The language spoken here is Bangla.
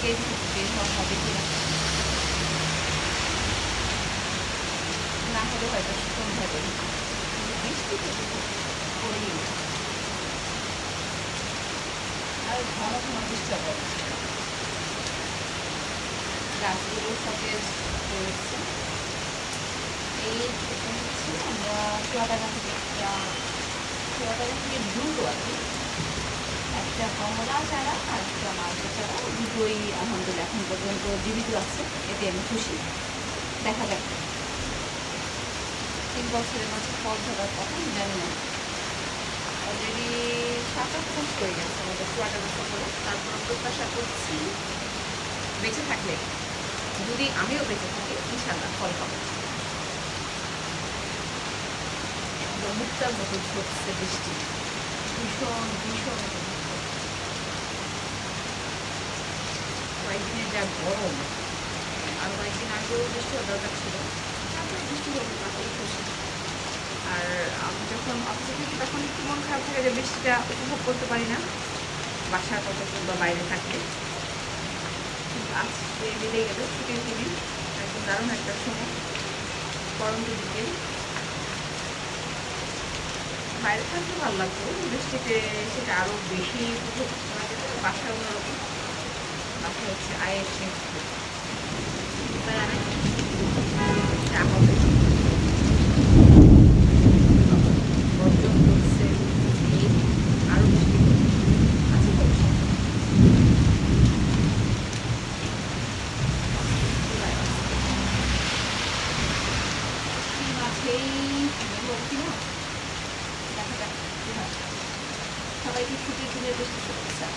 আজকে বের হওয়া হবে কিনা, না হলে হয়তো সন্ধ্যা দেবে, কিন্তু বৃষ্টি তো পড়েই না। আর ঘন ঘন বৃষ্টি হবে, গাছগুলো সতেজ হয়েছে। এই হচ্ছে আমরা চুয়াডাঙ্গা থেকে দ্রুত আর কি একটা কমলা চারা আর একটা মালটা চারা, দুটোই আলহামদুলিল্লাহ এখন পর্যন্ত জীবিত আছে, এতে আমি খুশি। দেখা যাক 3 বছরের মাঝে ফল ধরার কথা, জানি না। অলরেডি 7-8 মাস হয়ে গেছে আমাদের চুয়াডাঙ্গা সফরে। তারপর প্রত্যাশা করছি বেঁচে থাকলে, যদি আমিও বেঁচে থাকি, ইনশাল্লাহ ফল পাবো। মুক্তার মতো ঝরছে বৃষ্টি, ভীষণ ভীষণ। কয়েকদিনের যা গরম, আর কয়েকদিন আগেও বৃষ্টি হওয়ার দরকার ছিল, তারপরে বৃষ্টি হলো, তাতেই খুশি। আর আমি যখন অফিসে থাকি তখন একটু মন খারাপ থাকে যে বৃষ্টিটা উপভোগ করতে পারি না বাসার কথা বা বাইরে থাকলে। কিন্তু আজকে বেড়ে গেল ছুটির দিনে, একদম দারুণ একটা সময়, গরম বিকেল। বাইরে থাকতে ভালো লাগতো, বৃষ্টিতে সেটা আরও বেশি উপভোগ করা যেত। বাসায় অন্যরকম, বাসায় হচ্ছে আয়ের শেষ, তাই আমি যা হবে বর্জন করছে এই আরও বৃষ্টি আছে ভবিষ্যৎ। মাঝেই কিনা দেখা যাক কি হয়। সবাইকে ছুটির দিনের বেশি শুভেচ্ছা।